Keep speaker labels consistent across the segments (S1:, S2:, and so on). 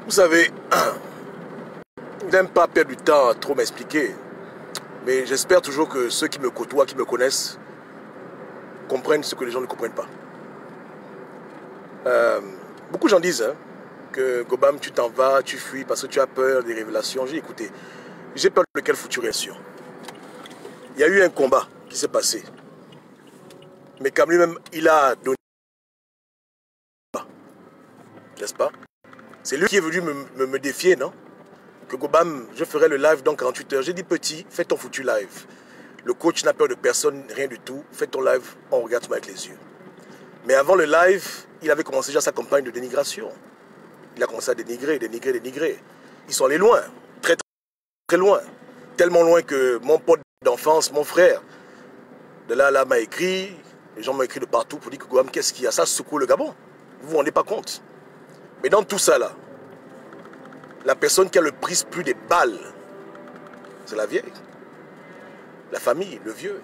S1: Vous savez, je n'aime pas perdre du temps à trop m'expliquer. Mais j'espère toujours que ceux qui me côtoient, qui me connaissent, comprennent ce que les gens ne comprennent pas. Beaucoup de gens disent que Gobam, tu t'en vas, tu fuis parce que tu as peur des révélations. J'ai écouté. J'ai peur de quelle foutue réaction. Il y a eu un combat qui s'est passé. Mais comme lui-même, il a donné. N'est-ce pas? C'est lui qui est venu me défier, non? Que Gobam, je ferai le live dans 48 heures. J'ai dit, petit, fais ton foutu live. Le coach n'a peur de personne, rien du tout. Fais ton live, on regarde avec les yeux. Mais avant le live, il avait commencé déjà sa campagne de dénigration. Il a commencé à dénigrer. Ils sont allés loin, très très loin. Tellement loin que mon pote d'enfance, mon frère, de là m'a écrit, les gens m'ont écrit de partout pour dire que Gobam, qu'est-ce qu'il y a? Ça secoue le Gabon. Vous vous rendez pas compte. Mais dans tout ça là, la personne qui a le prix plus des balles, c'est la vieille. La famille, le vieux.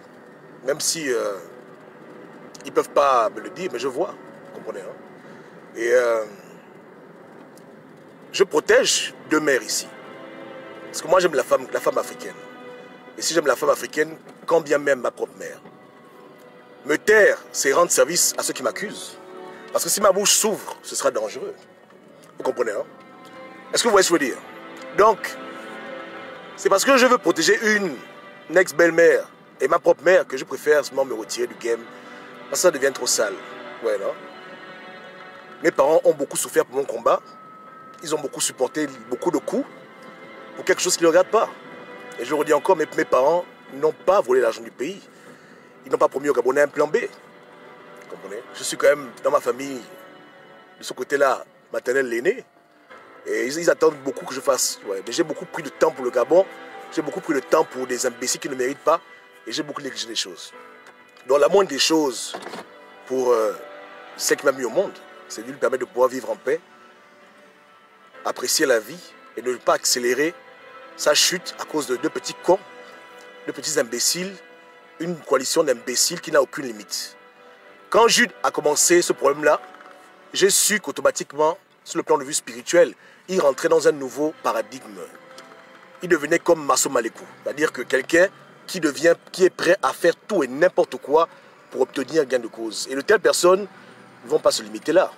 S1: Même si ils ne peuvent pas me le dire, mais je vois. Vous comprenez, hein? Et je protège deux mères ici. Parce que moi j'aime la femme africaine. Et si j'aime la femme africaine, quand bien même ma propre mère. Me taire, c'est rendre service à ceux qui m'accusent. Parce que si ma bouche s'ouvre, ce sera dangereux. Vous comprenez, hein? Est-ce que vous voyez ce que je veux dire? Donc, c'est parce que je veux protéger une ex-belle-mère et ma propre mère que je préfère seulement me retirer du game. Parce que ça devient trop sale. Ouais, non? Mes parents ont beaucoup souffert pour mon combat. Ils ont beaucoup supporté beaucoup de coups pour quelque chose qui ne regarde pas. Et je le redis encore, mes parents n'ont pas volé l'argent du pays. Ils n'ont pas promis aux Gabonais un plan B. Vous comprenez? Je suis quand même dans ma famille, de ce côté-là, maternelle, l'aîné. Et ils attendent beaucoup que je fasse. Ouais, mais j'ai beaucoup pris de temps pour le Gabon. J'ai beaucoup pris de temps pour des imbéciles qui ne méritent pas. Et j'ai beaucoup négligé des choses. Donc la moindre des choses pour celle qui m'a mis au monde, c'est de lui permettre de pouvoir vivre en paix, apprécier la vie et ne pas accélérer sa chute à cause de deux petits cons, deux petits imbéciles, une coalition d'imbéciles qui n'a aucune limite. Quand Jude a commencé ce problème-là, j'ai su qu'automatiquement, sur le plan de vue spirituel, il rentrait dans un nouveau paradigme. Il devenait comme Masso Malekou, c'est-à-dire que quelqu'un qui est prêt à faire tout et n'importe quoi pour obtenir gain de cause. Et de telles personnes ne vont pas se limiter là.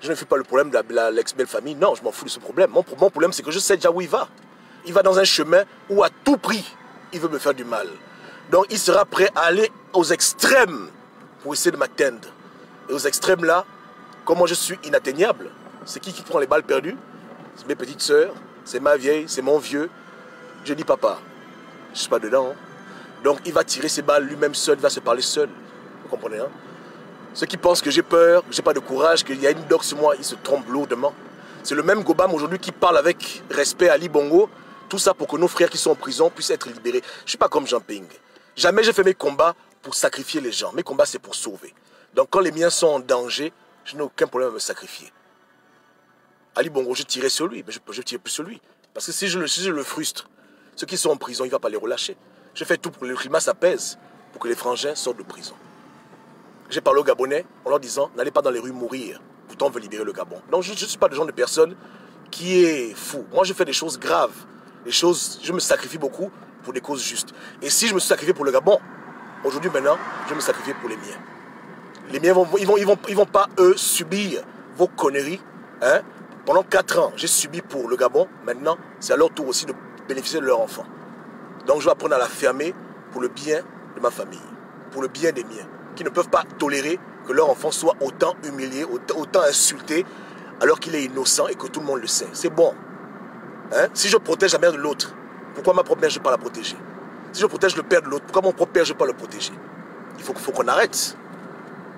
S1: Je ne fais pas le problème de l'ex-belle famille, non, je m'en fous de ce problème. Mon problème, c'est que je sais déjà où il va. Il va dans un chemin où à tout prix, il veut me faire du mal. Donc il sera prêt à aller aux extrêmes pour essayer de m'atteindre. Et aux extrêmes là, comme moi je suis inatteignable, c'est qui prend les balles perdues? C'est mes petites sœurs, c'est ma vieille, c'est mon vieux. Je dis papa, je ne suis pas dedans. Hein. Donc il va tirer ses balles lui-même seul, il va se parler seul. Vous comprenez, hein? Ceux qui pensent que j'ai peur, que j'ai pas de courage, qu'il y a une doc sur moi, ils se trompent lourdement. C'est le même Gobam aujourd'hui qui parle avec respect à Ali Bongo. Tout ça pour que nos frères qui sont en prison puissent être libérés. Je ne suis pas comme Jean Ping. Jamais j'ai fait mes combats pour sacrifier les gens. Mes combats, c'est pour sauver. Donc quand les miens sont en danger, je n'ai aucun problème à me sacrifier. Ali Bongo, je tirais sur lui, mais je ne tire plus sur lui. Parce que si je le frustre, ceux qui sont en prison, il ne va pas les relâcher. Je fais tout pour que le climat s'apaise, pour que les frangins sortent de prison. J'ai parlé aux Gabonais en leur disant, n'allez pas dans les rues mourir. Pourtant, on veut libérer le Gabon. Donc je ne suis pas le genre de personne qui est fou. Moi, je fais des choses graves. Je me sacrifie beaucoup pour des causes justes. Et si je me suis sacrifié pour le Gabon, aujourd'hui, maintenant, je vais me sacrifier pour les miens. Les miens, ils vont pas, eux, subir vos conneries. Hein? Pendant 4 ans, j'ai subi pour le Gabon. Maintenant, c'est à leur tour aussi de bénéficier de leurs enfants. Donc, je vais apprendre à la fermer pour le bien de ma famille, pour le bien des miens, qui ne peuvent pas tolérer que leur enfant soit autant humilié, autant insulté, alors qu'il est innocent et que tout le monde le sait. C'est bon. Hein? Si je protège la mère de l'autre, pourquoi ma propre mère, je ne vais pas la protéger? Si je protège le père de l'autre, pourquoi mon propre père, je ne vais pas le protéger? Il faut qu'on arrête.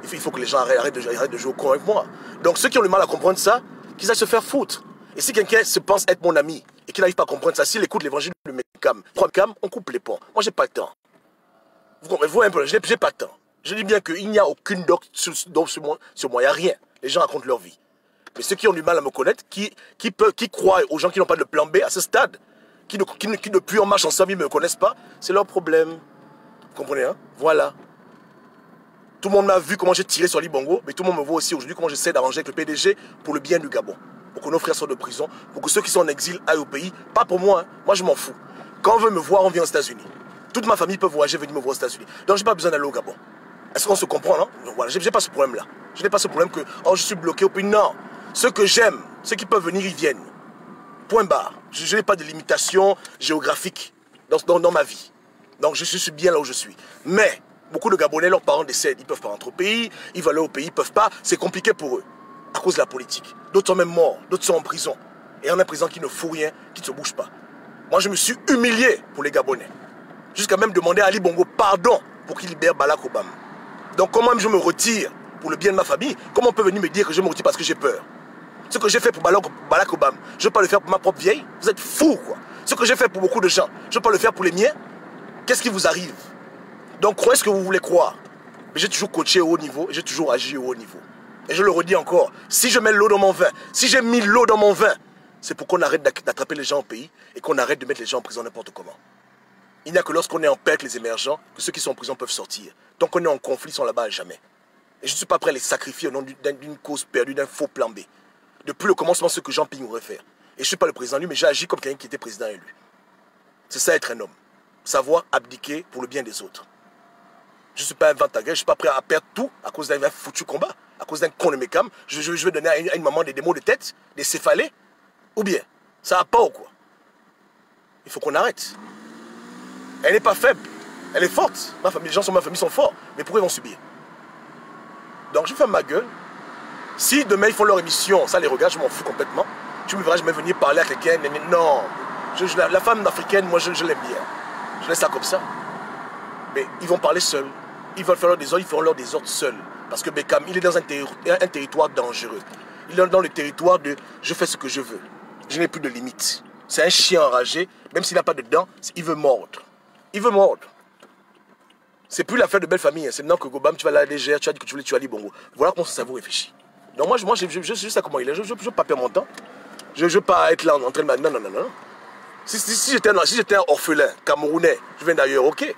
S1: Il faut que les gens arrêtent de jouer au con avec moi. Donc ceux qui ont le mal à comprendre ça, qu'ils aillent se faire foutre. Et si quelqu'un se pense être mon ami et qui n'arrive pas à comprendre ça, s'il écoute l'évangile de Mécam, on coupe les ponts. Moi, j'ai pas le temps. Vous comprenez un peu, j'ai pas le temps. Je dis bien qu'il n'y a aucune doc sur moi, il n'y a rien. Les gens racontent leur vie. Mais ceux qui ont du mal à me connaître, qui croient aux gens qui n'ont pas de plan B à ce stade, qui depuis en marche ensemble, ils ne me connaissent pas, c'est leur problème. Vous comprenez, hein? Voilà. Tout le monde m'a vu comment j'ai tiré sur Ali Bongo, mais tout le monde me voit aussi aujourd'hui comment j'essaie d'arranger avec le PDG pour le bien du Gabon. pour que nos frères sortent de prison, pour que ceux qui sont en exil aillent au pays. Pas pour moi, hein. Moi je m'en fous. Quand on veut me voir, on vient aux États-Unis. Toute ma famille peut voyager, venir me voir aux États-Unis. Donc j'ai pas besoin d'aller au Gabon. Est-ce qu'on se comprend, non? Voilà, j'ai pas ce problème-là. Je n'ai pas ce problème que oh, je suis bloqué au pays. Non. Ceux que j'aime, ceux qui peuvent venir, ils viennent. Point barre. Je n'ai pas de limitation géographique dans ma vie. Donc je suis bien là où je suis. Mais beaucoup de Gabonais, leurs parents décèdent. Ils ne peuvent pas rentrer au pays. Ils veulent aller au pays, ils ne peuvent pas. C'est compliqué pour eux. À cause de la politique. D'autres sont même morts. D'autres sont en prison. Et on a un président qui ne fout rien, qui ne se bouge pas. Moi, je me suis humilié pour les Gabonais. Jusqu'à même demander à Ali Bongo pardon pour qu'il libère Barack Obama. Donc comment même je me retire pour le bien de ma famille? Comment on peut venir me dire que je me retire parce que j'ai peur? Ce que j'ai fait pour Barack Obama, je ne veux pas le faire pour ma propre vieille? Vous êtes fous, quoi. Ce que j'ai fait pour beaucoup de gens, je ne veux pas le faire pour les miens? Qu'est-ce qui vous arrive? Donc croyez ce que vous voulez croire. Mais j'ai toujours coaché au haut niveau et j'ai toujours agi au haut niveau. Et je le redis encore, si je mets l'eau dans mon vin, si j'ai mis l'eau dans mon vin, c'est pour qu'on arrête d'attraper les gens au pays et qu'on arrête de mettre les gens en prison n'importe comment. Il n'y a que lorsqu'on est en paix avec les émergents que ceux qui sont en prison peuvent sortir. Tant qu'on est en conflit, ils sont là-bas à jamais. Et je ne suis pas prêt à les sacrifier au nom d'une cause perdue, d'un faux plan B. Depuis le commencement, ce que Jean Ping aurait fait. Et je ne suis pas le président lui, mais j'ai agi comme quelqu'un qui était président élu. C'est ça être un homme. Savoir abdiquer pour le bien des autres. Je ne suis pas un ventagre, je ne suis pas prêt à perdre tout à cause d'un foutu combat, à cause d'un con de mécam. Je vais donner à une maman des maux de tête, des céphalées. Ou bien, ça va pas ou quoi? Il faut qu'on arrête. Elle n'est pas faible, elle est forte. Les gens de ma famille sont forts, mais pourquoi ils vont subir? Donc je ferme ma gueule. Si demain ils font leur émission, ça les regarde, je m'en fous complètement. Tu me verras jamais venir parler à quelqu'un. Non, la femme africaine, moi je l'aime bien. Je laisse ça comme ça. Mais ils vont parler seuls. Ils veulent faire leur désordre, ils feront leur désordre seuls. Parce que Beckham, il est dans un territoire dangereux. Il est dans le territoire de je fais ce que je veux. Je n'ai plus de limites. C'est un chien enragé, même s'il n'a pas de dents, il veut mordre. Il veut mordre. C'est plus l'affaire de belle famille. C'est maintenant que Gobam, tu vas à la DGR, tu as dit que tu voulais tuer Ali Bongo. Voilà comment son cerveau réfléchit. Donc moi je sais ça comment il est. Je ne veux pas perdre mon temps. Je ne veux pas être là en train de... Non. Si j'étais un orphelin, camerounais, je viens d'ailleurs, ok.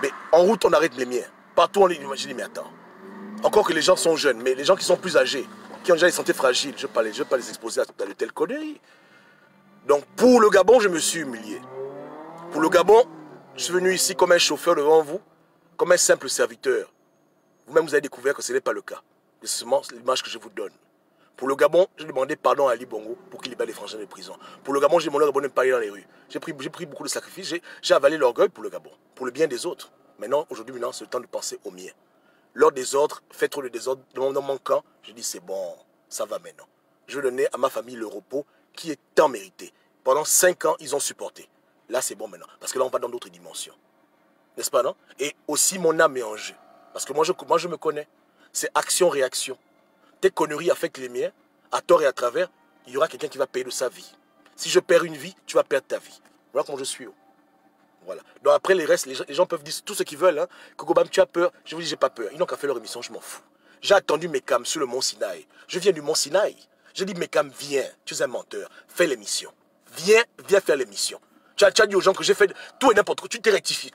S1: Mais en route, on arrête les miens. Partout, on les imagine, mais attends. Encore que les gens sont jeunes, mais les gens qui sont plus âgés, qui ont déjà les santé fragiles, je ne veux pas les exposer à de telles conneries. Donc pour le Gabon, je me suis humilié. Pour le Gabon, je suis venu ici comme un chauffeur devant vous, comme un simple serviteur. Vous-même, vous avez découvert que ce n'est pas le cas. C'est seulement l'image que je vous donne. Pour le Gabon, j'ai demandé pardon à Ali Bongo pour qu'il libère les frangins de prison. Pour le Gabon, j'ai demandé au Gabon de ne pas aller dans les rues. J'ai pris beaucoup de sacrifices, j'ai avalé l'orgueil pour le Gabon, pour le bien des autres. Maintenant, aujourd'hui, c'est le temps de penser au mien. Lors des autres, fait trop de désordre dans mon camp, je dis c'est bon, ça va maintenant. Je vais donner à ma famille le repos qui est tant mérité. Pendant 5 ans, ils ont supporté. Là, c'est bon maintenant, parce que là, on va dans d'autres dimensions. N'est-ce pas, non? Et aussi, mon âme est en jeu. Parce que moi, je me connais. C'est action-réaction. Tes conneries affectent les miens, à tort et à travers, il y aura quelqu'un qui va payer de sa vie. Si je perds une vie, tu vas perdre ta vie. Voilà comment je suis. Voilà. Donc après, les restes, les gens peuvent dire tout ce qu'ils veulent. Hein. Kokobam, tu as peur. Je vous dis, j'ai pas peur. Ils n'ont qu'à faire leur émission, je m'en fous. J'ai attendu Mekam sur le mont Sinaï. Je viens du mont Sinaï. J'ai dit, Mekam, viens. Tu es un menteur. Fais l'émission. Viens faire l'émission. Tu as dit aux gens que j'ai fait tout et n'importe quoi. Tu t'es rectifié.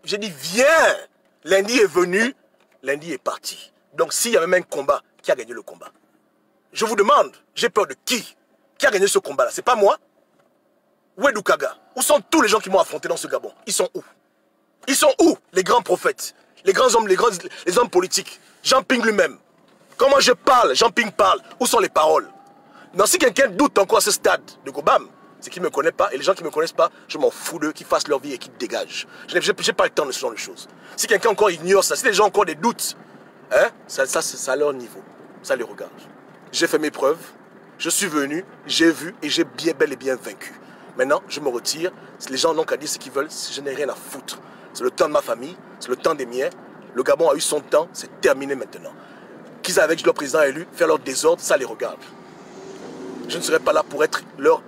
S1: J'ai dit, viens. Lundi est venu. Lundi est parti. Donc s'il y a même un combat, qui a gagné le combat? Je vous demande, j'ai peur de qui? Qui a gagné ce combat-là? C'est pas moi? Où est Doukaga? Où sont tous les gens qui m'ont affronté dans ce Gabon? Ils sont où? Ils sont où? Les grands prophètes, les grands hommes, les hommes politiques. Jean Ping lui-même. Comment je parle? Jean Ping parle. Où sont les paroles? Non, si quelqu'un doute encore à ce stade de Gobam, c'est qu'il ne me connaît pas. Et les gens qui ne me connaissent pas, je m'en fous d'eux, qu'ils fassent leur vie et qu'ils dégagent. Je n'ai pas le temps de ce genre de choses. Si quelqu'un encore ignore ça, si les gens ont encore des doutes, hein, ça c'est à leur niveau. Ça les regarde. J'ai fait mes preuves. Je suis venu, j'ai vu et j'ai bel et bien vaincu. Maintenant, je me retire. Les gens n'ont qu'à dire ce qu'ils veulent. Je n'ai rien à foutre. C'est le temps de ma famille, c'est le temps des miens. Le Gabon a eu son temps, c'est terminé maintenant. Qu'ils avec leur président élu, faire leur désordre, ça les regarde. Je ne serai pas là pour être leur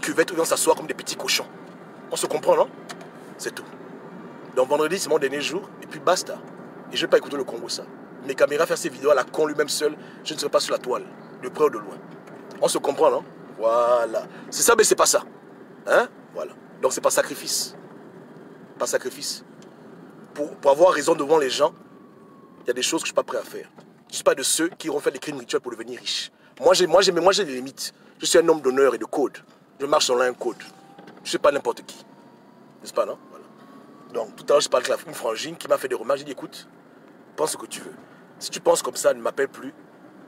S1: cuvette où ils vont s'asseoir comme des petits cochons. On se comprend, non? C'est tout. Donc vendredi, c'est mon dernier jour, et puis basta. Et je ne vais pas écouter le Congo, ça. Mes caméras faire ces vidéos à la con lui-même seul, je ne serai pas sur la toile, de près ou de loin. On se comprend, non? Voilà. C'est ça, mais c'est pas ça. Hein? Voilà. Donc c'est pas sacrifice. Pas sacrifice. Pour avoir raison devant les gens, il y a des choses que je ne suis pas prêt à faire. Je ne suis pas de ceux qui iront faire des crimes rituels pour devenir riches. Moi, j'ai des limites. Je suis un homme d'honneur et de code. Je marche selon un code. Je ne suis pas n'importe qui. N'est-ce pas, non? Voilà. Donc, tout à l'heure, je parle avec une frangine qui m'a fait des remarques. J'ai dit, écoute, pense ce que tu veux. Si tu penses comme ça, ne m'appelle plus.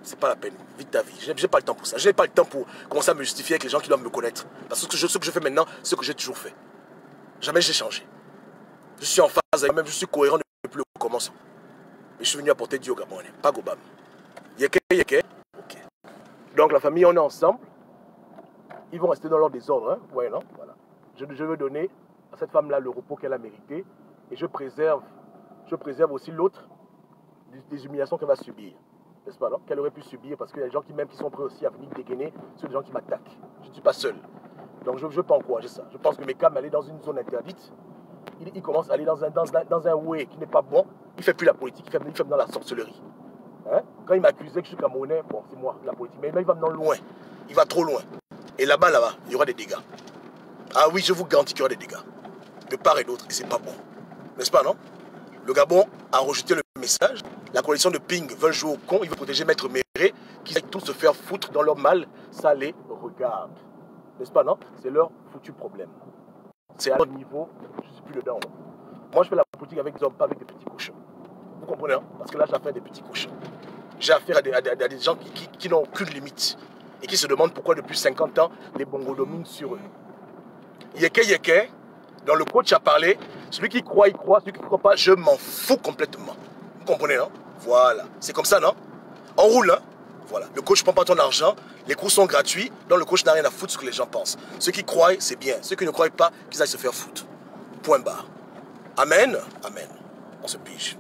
S1: C'est pas la peine. Vis ta vie. Je n'ai pas le temps pour ça. Je n'ai pas le temps pour commencer à me justifier avec les gens qui doivent me connaître. Parce que ce que je fais maintenant, c'est ce que j'ai toujours fait. Jamais j'ai changé. Je suis en phase avec moi-même. Je suis cohérent depuis le commencement. Mais je suis venu apporter Dieu au Gabon. Pas Gobam. Yeke, yeke. Ok. Donc, la famille, on est ensemble. Ils vont rester dans leur désordre. Hein? Ouais, non? Voilà. Je veux donner à cette femme-là le repos qu'elle a mérité. Et je préserve aussi l'autre des humiliations qu'elle va subir. N'est-ce pas, non? Qu'elle aurait pu subir, parce qu'il y a des gens qui sont prêts aussi à venir dégainer sur des gens qui m'attaquent. Je ne suis pas seul. Donc je ne veux pas encourager ça. Je pense que Mekam aller dans une zone interdite. Il commence à aller dans un way qui n'est pas bon. Il ne fait plus la politique, il fait dans la sorcellerie. Hein? Quand il m'accusait que je suis Camerounais, bon, c'est moi, la politique. Mais là, il va maintenant loin. Il va trop loin. Et là-bas, il y aura des dégâts. Ah oui, je vous garantis qu'il y aura des dégâts. De part et d'autre, et c'est pas bon. N'est-ce pas, non? Le Gabon a rejeté le message. La coalition de Ping veut jouer au con. Ils veulent protéger Maître Méré, qui va tous se faire foutre dans leur mal. Ça les regarde. N'est-ce pas, non? C'est leur foutu problème. C'est à leur niveau, je ne suis plus dedans. Moi, je fais la politique avec des hommes, pas avec des petits cochons. Vous comprenez, hein? Parce que là, j'ai affaire à des petits cochons. J'ai affaire à des gens qui n'ont aucune limite. Et qui se demandent pourquoi, depuis 50 ans, les bongos dominent sur eux. Yeke, yeke. Dans le coach a parlé, celui qui croit, il croit, celui qui ne croit pas, je m'en fous complètement. Vous comprenez, non? Voilà. C'est comme ça, non? On roule, hein? Voilà. Le coach ne prend pas ton argent, les cours sont gratuits, donc le coach n'a rien à foutre de ce que les gens pensent. Ceux qui croient, c'est bien. Ceux qui ne croient pas, qu'ils aillent se faire foutre. Point barre. Amen. Amen. On se pige.